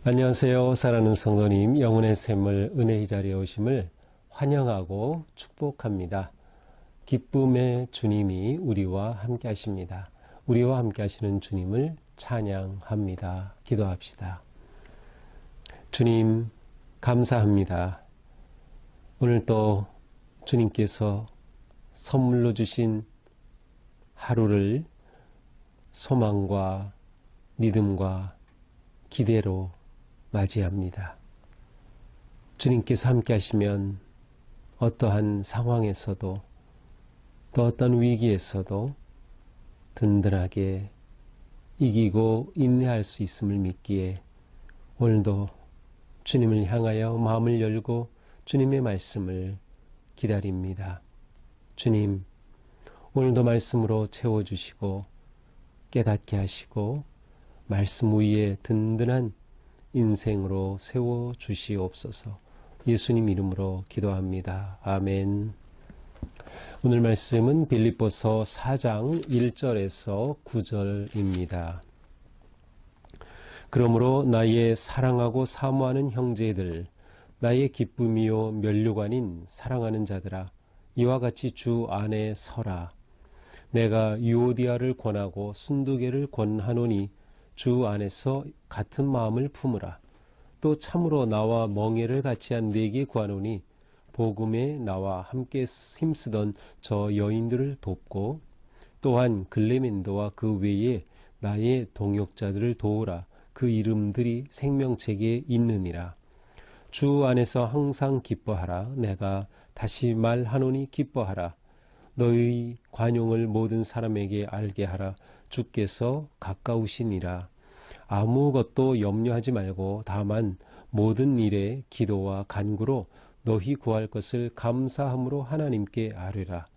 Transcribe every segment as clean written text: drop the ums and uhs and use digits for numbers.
안녕하세요. 사랑하는 성도님, 영혼의 샘을 은혜의 자리에 오심을 환영하고 축복합니다. 기쁨의 주님이 우리와 함께 하십니다. 우리와 함께 하시는 주님을 찬양합니다. 기도합시다. 주님, 감사합니다. 오늘 또 주님께서 선물로 주신 하루를 소망과 믿음과 기대로 맞이합니다. 주님께서 함께 하시면 어떠한 상황에서도 또 어떤 위기에서도 든든하게 이기고 인내할 수 있음을 믿기에 오늘도 주님을 향하여 마음을 열고 주님의 말씀을 기다립니다. 주님, 오늘도 말씀으로 채워주시고 깨닫게 하시고 말씀 위에 든든한 인생으로 세워주시옵소서. 예수님 이름으로 기도합니다. 아멘. 오늘 말씀은 빌립보서 4장 1절에서 9절입니다. 그러므로 나의 사랑하고 사모하는 형제들, 나의 기쁨이요 면류관인 사랑하는 자들아, 이와 같이 주 안에 서라. 내가 유오디아를 권하고 순두개를 권하노니 주 안에서 같은 마음을 품으라. 또 참으로 나와 멍에를 같이한 네게 구하노니 복음에 나와 함께 힘쓰던 저 여인들을 돕고 또한 글레멘도와 그 외에 나의 동역자들을 도우라. 그 이름들이 생명책에 있느니라. 주 안에서 항상 기뻐하라. 내가 다시 말하노니 기뻐하라. 너희 관용을 모든 사람에게 알게 하라. 주께서 가까우시니라. 아무것도 염려하지 말고 다만 모든 일에 기도와 간구로 너희 구할 것을 감사함으로 하나님께 아뢰라.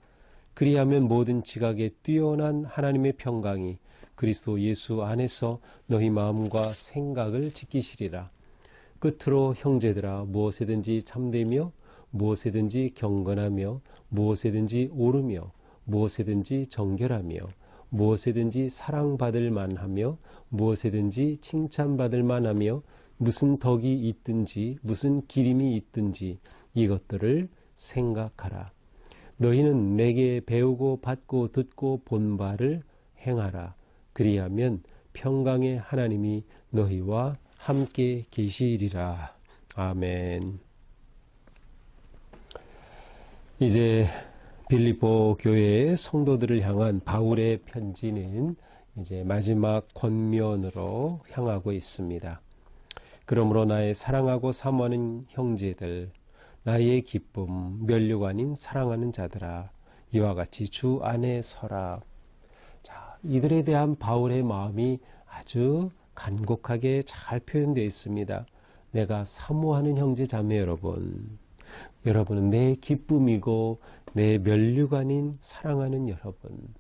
그리하면 모든 지각에 뛰어난 하나님의 평강이 그리스도 예수 안에서 너희 마음과 생각을 지키시리라. 끝으로 형제들아, 무엇에든지 참되며 무엇에든지 경건하며 무엇에든지 옳으며 무엇에든지 정결하며 무엇에든지 사랑받을 만하며 무엇에든지 칭찬받을 만하며 무슨 덕이 있든지 무슨 기림이 있든지 이것들을 생각하라. 너희는 내게 배우고 받고 듣고 본 바를 행하라. 그리하면 평강의 하나님이 너희와 함께 계시리라. 아멘. 이제 빌립보 교회의 성도들을 향한 바울의 편지는 이제 마지막 권면으로 향하고 있습니다. 그러므로 나의 사랑하고 사모하는 형제들, 나의 기쁨, 면류관인 사랑하는 자들아, 이와 같이 주 안에 서라. 자, 이들에 대한 바울의 마음이 아주 간곡하게 잘 표현되어 있습니다. 내가 사모하는 형제 자매 여러분, 여러분은 내 기쁨이고 내 면류관인 사랑하는 여러분.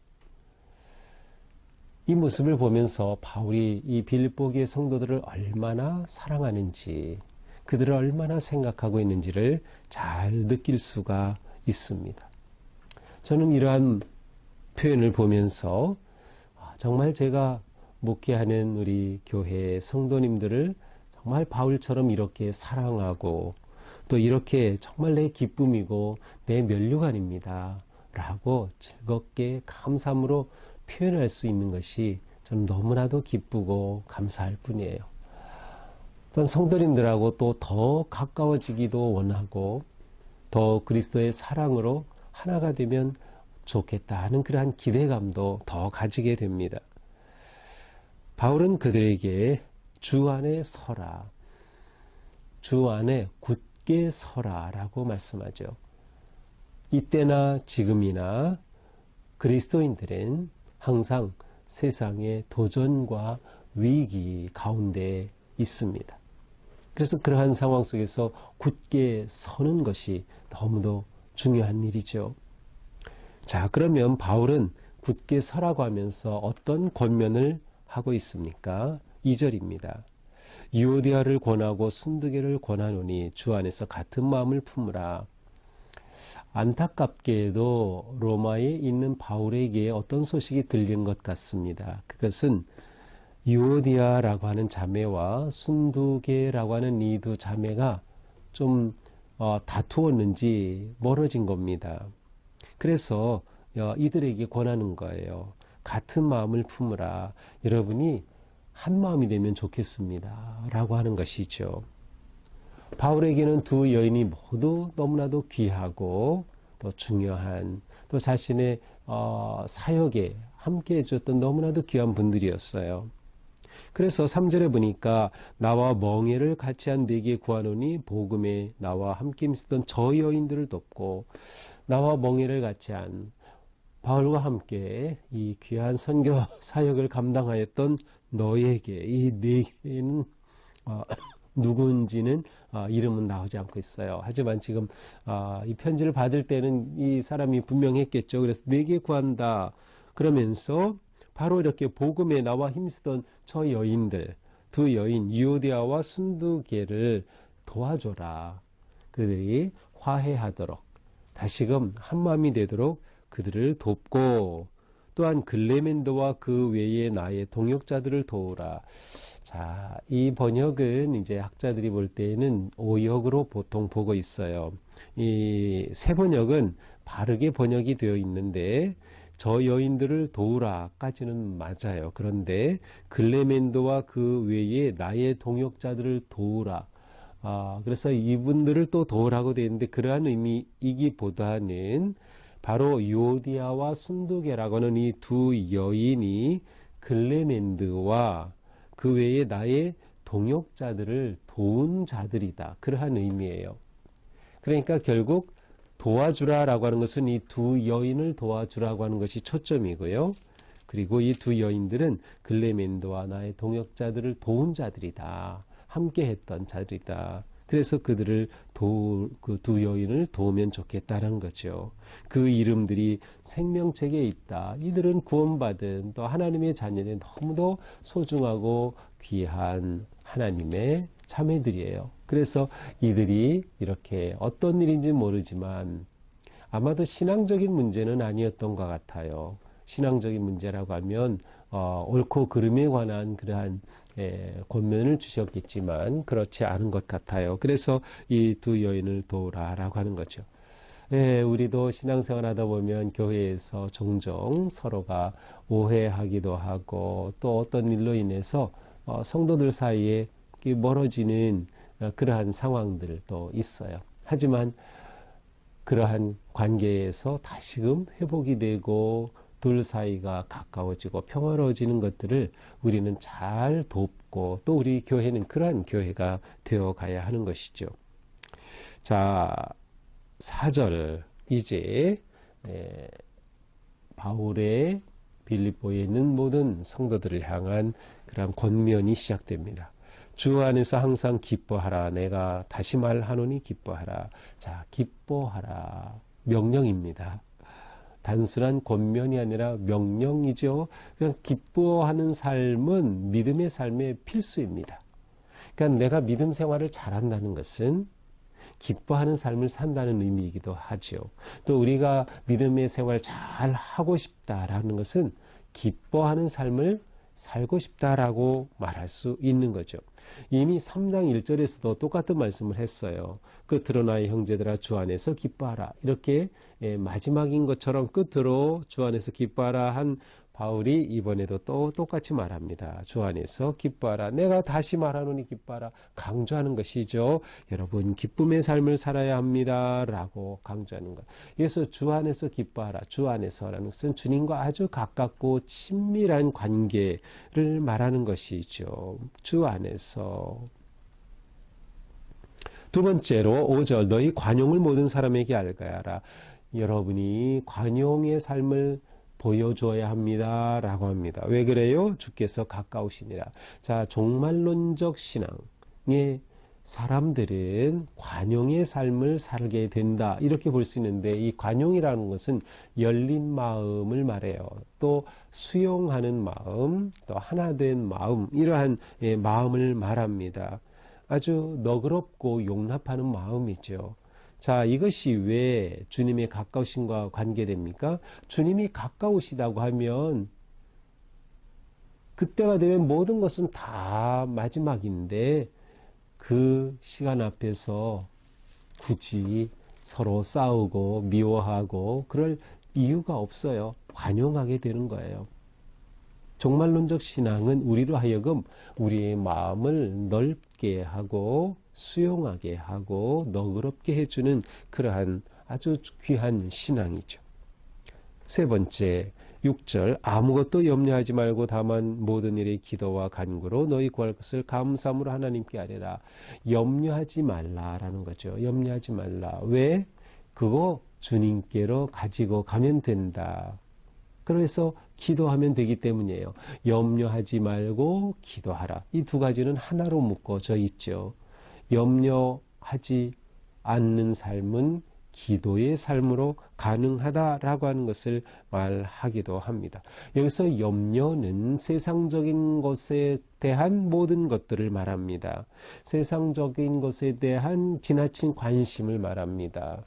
이 모습을 보면서 바울이 이 빌립보교의 성도들을 얼마나 사랑하는지, 그들을 얼마나 생각하고 있는지를 잘 느낄 수가 있습니다. 저는 이러한 표현을 보면서 정말 제가 목회하는 우리 교회 성도님들을 정말 바울처럼 이렇게 사랑하고 또 이렇게 정말 내 기쁨이고 내 면류관입니다 라고 즐겁게 감사함으로 표현할 수 있는 것이 저는 너무나도 기쁘고 감사할 뿐이에요. 또한 성도님들하고 또 더 가까워지기도 원하고 더 그리스도의 사랑으로 하나가 되면 좋겠다 하는 그러한 기대감도 더 가지게 됩니다. 바울은 그들에게 주 안에 서라, 주 안에 굳게 서라 라고 말씀하죠. 이때나 지금이나 그리스도인들은 항상 세상의 도전과 위기 가운데 있습니다. 그래서 그러한 상황 속에서 굳게 서는 것이 너무도 중요한 일이죠. 자, 그러면 바울은 굳게 서라고 하면서 어떤 권면을 하고 있습니까? 2절입니다. 유오디아를 권하고 순두개를 권하노니 주 안에서 같은 마음을 품으라. 안타깝게도 로마에 있는 바울에게 어떤 소식이 들린 것 같습니다. 그것은 유오디아라고 하는 자매와 순두계라고 하는 이 두 자매가 좀 다투었는지 멀어진 겁니다. 그래서 이들에게 권하는 거예요. 같은 마음을 품으라. 여러분이 한 마음이 되면 좋겠습니다. 라고 하는 것이죠. 바울에게는 두 여인이 모두 너무나도 귀하고 또 중요한 또 자신의 사역에 함께 해줬던 너무나도 귀한 분들이었어요. 그래서 3절에 보니까 나와 멍에를 같이 한 네게 구하노니 복음에 나와 함께 있었던 저 여인들을 돕고 나와 멍에를 같이 한 바울과 함께 이 귀한 선교 사역을 감당하였던 너에게 이 네게는 누군지는 이름은 나오지 않고 있어요. 하지만 지금 이 편지를 받을 때는 이 사람이 분명했겠죠. 그래서 네게 구한다 그러면서 바로 이렇게 복음에 나와 힘쓰던 저 여인들, 두 여인 유오디아와 순두계를 도와줘라. 그들이 화해하도록 다시금 한마음이 되도록 그들을 돕고 또한 글레멘도와 그 외의 나의 동역자들을 도우라. 자, 이 번역은 이제 학자들이 볼 때에는 오역으로 보통 보고 있어요. 이 새 번역은 바르게 번역이 되어 있는데 저 여인들을 도우라까지는 맞아요. 그런데 글레멘도와 그 외에 나의 동역자들을 도우라. 그래서 이분들을 또 도우라고 되어 있는데 그러한 의미이기보다는 바로 유오디아와 순두계라고 하는 이 두 여인이 글레멘드와 그 외에 나의 동역자들을 도운 자들이다. 그러한 의미예요. 그러니까 결국 도와주라라고 하는 것은 이 두 여인을 도와주라고 하는 것이 초점이고요. 그리고 이 두 여인들은 글레멘드와 나의 동역자들을 도운 자들이다. 함께 했던 자들이다. 그래서 그들을 그 두 여인을 도우면 좋겠다는 거죠. 그 이름들이 생명책에 있다. 이들은 구원받은 또 하나님의 자녀는 너무도 소중하고 귀한 하나님의 자매들이에요. 그래서 이들이 이렇게 어떤 일인지 모르지만 아마도 신앙적인 문제는 아니었던 것 같아요. 신앙적인 문제라고 하면 옳고 그름에 관한 그러한 권면을 주셨겠지만 그렇지 않은 것 같아요. 그래서 이 두 여인을 도우라라고 하는 거죠. 우리도 신앙생활 하다 보면 교회에서 종종 서로가 오해하기도 하고 또 어떤 일로 인해서 성도들 사이에 멀어지는 그러한 상황들도 있어요. 하지만 그러한 관계에서 다시금 회복이 되고 둘 사이가 가까워지고 평화로워지는 것들을 우리는 잘 돕고 또 우리 교회는 그러한 교회가 되어 가야 하는 것이죠. 자, 4절 이제 바울의 빌립보에 있는 모든 성도들을 향한 그런 권면이 시작됩니다. 주 안에서 항상 기뻐하라. 내가 다시 말하노니 기뻐하라. 자, 기뻐하라. 명령입니다. 단순한 권면이 아니라 명령이죠. 그냥 기뻐하는 삶은 믿음의 삶의 필수입니다. 그러니까 내가 믿음 생활을 잘한다는 것은 기뻐하는 삶을 산다는 의미이기도 하죠. 또 우리가 믿음의 생활 잘 하고 싶다라는 것은 기뻐하는 삶을 살고 싶다라고 말할 수 있는 거죠. 이미 3장 1절에서도 똑같은 말씀을 했어요. 끝으로 나의 형제들아 주 안에서 기뻐하라. 이렇게 마지막인 것처럼 끝으로 주 안에서 기뻐하라 한 바울이 이번에도 또 똑같이 말합니다. 주 안에서 기뻐하라. 내가 다시 말하노니 기뻐하라. 강조하는 것이죠. 여러분 기쁨의 삶을 살아야 합니다. 라고 강조하는 것. 그래서 주 안에서 기뻐하라. 주 안에서라는 것은 주님과 아주 가깝고 친밀한 관계를 말하는 것이죠. 주 안에서. 두 번째로 5절 너희 관용을 모든 사람에게 알게 하라. 여러분이 관용의 삶을 보여줘야 합니다. 라고 합니다. 왜 그래요? 주께서 가까우시니라. 자, 종말론적 신앙의 사람들은 관용의 삶을 살게 된다. 이렇게 볼 수 있는데 이 관용이라는 것은 열린 마음을 말해요. 또 수용하는 마음, 또 하나된 마음, 이러한 마음을 말합니다. 아주 너그럽고 용납하는 마음이죠. 자, 이것이 왜 주님의 가까우심과 관계됩니까? 주님이 가까우시다고 하면 그때가 되면 모든 것은 다 마지막인데 그 시간 앞에서 굳이 서로 싸우고 미워하고 그럴 이유가 없어요. 관용하게 되는 거예요. 종말론적 신앙은 우리로 하여금 우리의 마음을 넓게 하고 수용하게 하고 너그럽게 해주는 그러한 아주 귀한 신앙이죠. 세 번째, 6절 아무것도 염려하지 말고 다만 모든 일에 기도와 간구로 너희 구할 것을 감사함으로 하나님께 아뢰라. 염려하지 말라라는 거죠. 염려하지 말라. 왜? 그거 주님께로 가지고 가면 된다. 그래서 기도하면 되기 때문이에요. 염려하지 말고 기도하라. 이 두 가지는 하나로 묶어져 있죠. 염려하지 않는 삶은 기도의 삶으로 가능하다라고 하는 것을 말하기도 합니다. 여기서 염려는 세상적인 것에 대한 모든 것들을 말합니다. 세상적인 것에 대한 지나친 관심을 말합니다.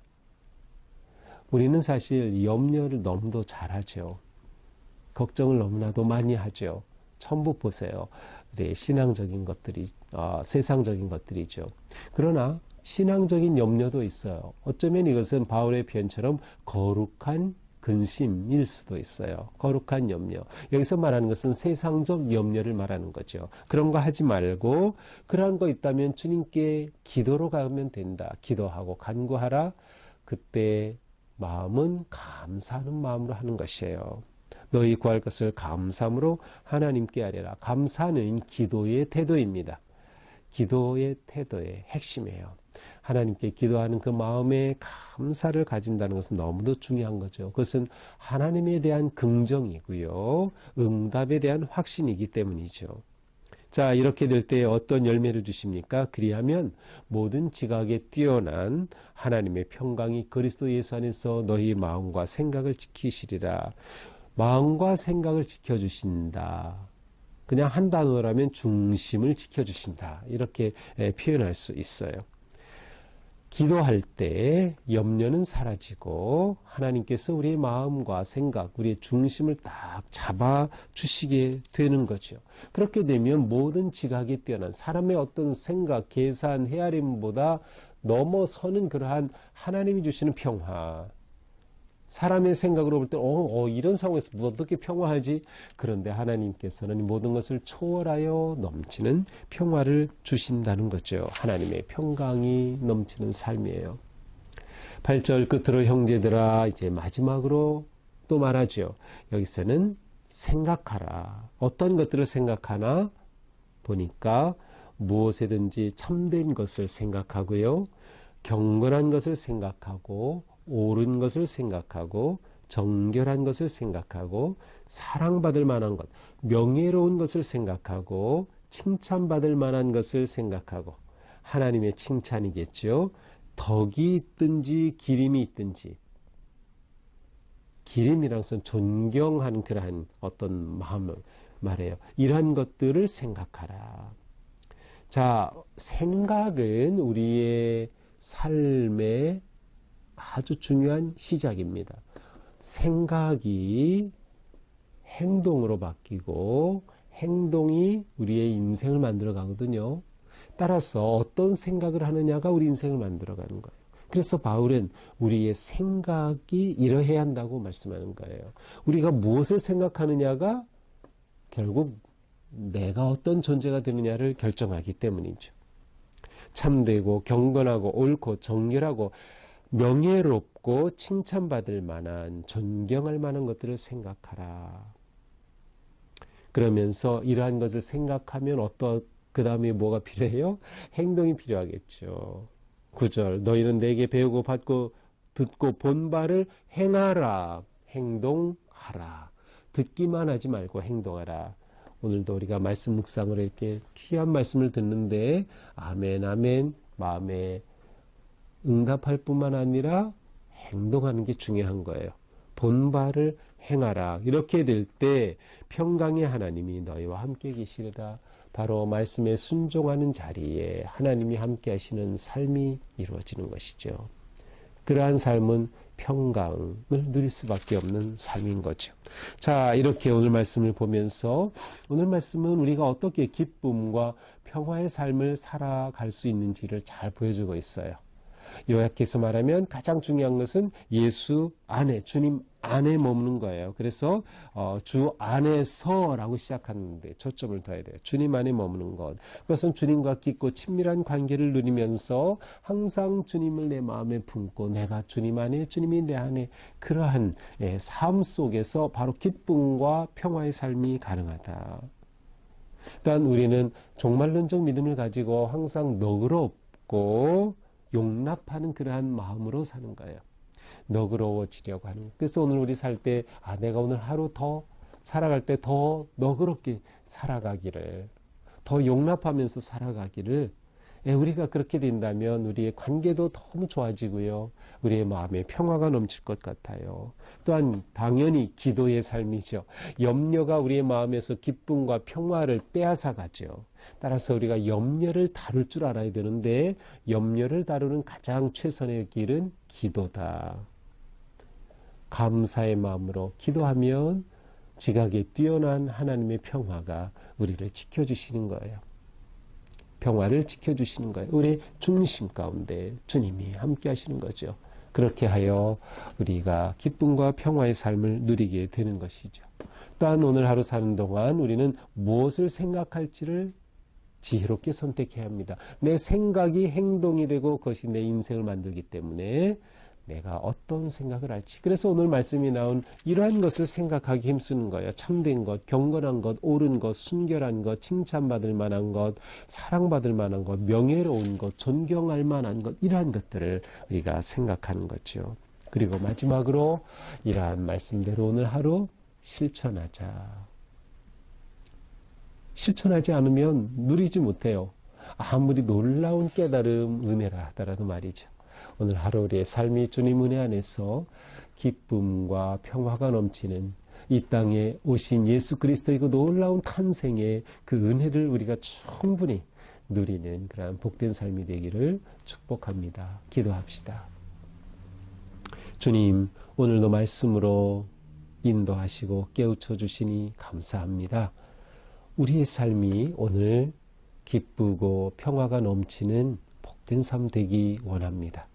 우리는 사실 염려를 너무도 잘하죠. 걱정을 너무나도 많이 하죠. 전부 보세요. 네, 신앙적인 것들이, 세상적인 것들이죠. 그러나 신앙적인 염려도 있어요. 어쩌면 이것은 바울의 표현처럼 거룩한 근심일 수도 있어요. 거룩한 염려. 여기서 말하는 것은 세상적 염려를 말하는 거죠. 그런 거 하지 말고 그러한 거 있다면 주님께 기도로 가면 된다. 기도하고 간구하라. 그때 마음은 감사하는 마음으로 하는 것이에요. 너희 구할 것을 감사함으로 하나님께 아뢰라. 감사는 기도의 태도입니다. 기도의 태도의 핵심이에요. 하나님께 기도하는 그 마음에 감사를 가진다는 것은 너무도 중요한 거죠. 그것은 하나님에 대한 긍정이고요. 응답에 대한 확신이기 때문이죠. 자, 이렇게 될 때 어떤 열매를 주십니까? 그리하면 모든 지각에 뛰어난 하나님의 평강이 그리스도 예수 안에서 너희 마음과 생각을 지키시리라. 마음과 생각을 지켜주신다. 그냥 한 단어라면 중심을 지켜주신다. 이렇게 표현할 수 있어요. 기도할 때 염려는 사라지고 하나님께서 우리의 마음과 생각, 우리의 중심을 딱 잡아주시게 되는 거죠. 그렇게 되면 모든 지각에 뛰어난 사람의 어떤 생각, 계산, 헤아림보다 넘어서는 그러한 하나님이 주시는 평화, 사람의 생각으로 볼 때, 이런 상황에서 어떻게 평화하지? 그런데 하나님께서는 모든 것을 초월하여 넘치는 평화를 주신다는 거죠. 하나님의 평강이 넘치는 삶이에요. 8절 끝으로 형제들아, 이제 마지막으로 또 말하죠. 여기서는 생각하라. 어떤 것들을 생각하나? 보니까 무엇이든지 참된 것을 생각하고요. 경건한 것을 생각하고 옳은 것을 생각하고 정결한 것을 생각하고 사랑받을 만한 것, 명예로운 것을 생각하고 칭찬받을 만한 것을 생각하고 하나님의 칭찬이겠죠. 덕이 있든지 기림이 있든지 기림이란 것은 존경하는 그러한 어떤 마음을 말해요. 이러한 것들을 생각하라. 자, 생각은 우리의 삶의 아주 중요한 시작입니다. 생각이 행동으로 바뀌고 행동이 우리의 인생을 만들어 가거든요. 따라서 어떤 생각을 하느냐가 우리 인생을 만들어 가는 거예요. 그래서 바울은 우리의 생각이 이러해야 한다고 말씀하는 거예요. 우리가 무엇을 생각하느냐가 결국 내가 어떤 존재가 되느냐를 결정하기 때문이죠. 참되고 경건하고 옳고 정결하고 명예롭고 칭찬받을 만한 존경할 만한 것들을 생각하라. 그러면서 이러한 것을 생각하면 그 다음에 뭐가 필요해요? 행동이 필요하겠죠. 9절 너희는 내게 배우고 받고 듣고 본 바를 행하라. 행동하라. 듣기만 하지 말고 행동하라. 오늘도 우리가 말씀 묵상을 이렇게 귀한 말씀을 듣는데 아멘 아멘 마음에 응답할 뿐만 아니라 행동하는 게 중요한 거예요. 본 바를 행하라. 이렇게 될 때 평강의 하나님이 너희와 함께 계시리라. 바로 말씀에 순종하는 자리에 하나님이 함께 하시는 삶이 이루어지는 것이죠. 그러한 삶은 평강을 누릴 수밖에 없는 삶인 거죠. 자, 이렇게 오늘 말씀을 보면서 오늘 말씀은 우리가 어떻게 기쁨과 평화의 삶을 살아갈 수 있는지를 잘 보여주고 있어요. 요약해서 말하면 가장 중요한 것은 예수 안에, 주님 안에 머무는 거예요. 그래서 주 안에서라고 시작하는데 초점을 둬야 돼요. 주님 안에 머무는 것. 그것은 주님과 깊고 친밀한 관계를 누리면서 항상 주님을 내 마음에 품고 내가 주님 안에, 주님이 내 안에, 그러한 삶 속에서 바로 기쁨과 평화의 삶이 가능하다. 또한 우리는 종말론적 믿음을 가지고 항상 너그럽고 용납하는 그러한 마음으로 사는 거예요. 너그러워지려고 하는. 그래서 오늘 우리 살 때, 내가 오늘 하루 더 살아갈 때 더 너그럽게 살아가기를, 더 용납하면서 살아가기를, 우리가 그렇게 된다면 우리의 관계도 너무 좋아지고요. 우리의 마음에 평화가 넘칠 것 같아요. 또한 당연히 기도의 삶이죠. 염려가 우리의 마음에서 기쁨과 평화를 빼앗아 가죠. 따라서 우리가 염려를 다룰 줄 알아야 되는데 염려를 다루는 가장 최선의 길은 기도다. 감사의 마음으로 기도하면 지각에 뛰어난 하나님의 평화가 우리를 지켜주시는 거예요. 평화를 지켜주시는 거예요. 우리의 중심 가운데 주님이 함께 하시는 거죠. 그렇게 하여 우리가 기쁨과 평화의 삶을 누리게 되는 것이죠. 또한 오늘 하루 사는 동안 우리는 무엇을 생각할지를 지혜롭게 선택해야 합니다. 내 생각이 행동이 되고 그것이 내 인생을 만들기 때문에 내가 어떤 생각을 할지. 그래서 오늘 말씀이 나온 이러한 것을 생각하기 힘쓰는 거예요. 참된 것, 경건한 것, 옳은 것, 순결한 것, 칭찬받을 만한 것, 사랑받을 만한 것, 명예로운 것, 존경할 만한 것, 이러한 것들을 우리가 생각하는 거죠. 그리고 마지막으로 이러한 말씀대로 오늘 하루 실천하자. 실천하지 않으면 누리지 못해요. 아무리 놀라운 깨달음, 은혜라 하더라도 말이죠. 오늘 하루 우리의 삶이 주님 은혜 안에서 기쁨과 평화가 넘치는 이 땅에 오신 예수 그리스도의 그 놀라운 탄생의 그 은혜를 우리가 충분히 누리는 그러한 복된 삶이 되기를 축복합니다. 기도합시다. 주님, 오늘도 말씀으로 인도하시고 깨우쳐 주시니 감사합니다. 우리의 삶이 오늘 기쁘고 평화가 넘치는 복된 삶 되기 원합니다.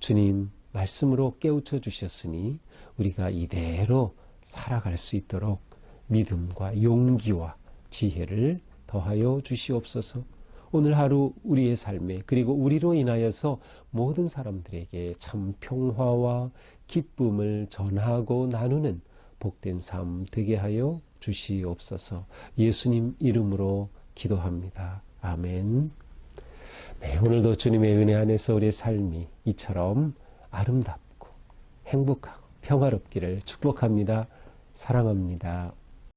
주님 말씀으로 깨우쳐 주셨으니 우리가 이대로 살아갈 수 있도록 믿음과 용기와 지혜를 더하여 주시옵소서. 오늘 하루 우리의 삶에 그리고 우리로 인하여서 모든 사람들에게 참 평화와 기쁨을 전하고 나누는 복된 삶 되게 하여 주시옵소서. 예수님 이름으로 기도합니다. 아멘. 네, 오늘도 주님의 은혜 안에서 우리의 삶이 이처럼 아름답고 행복하고 평화롭기를 축복합니다. 사랑합니다.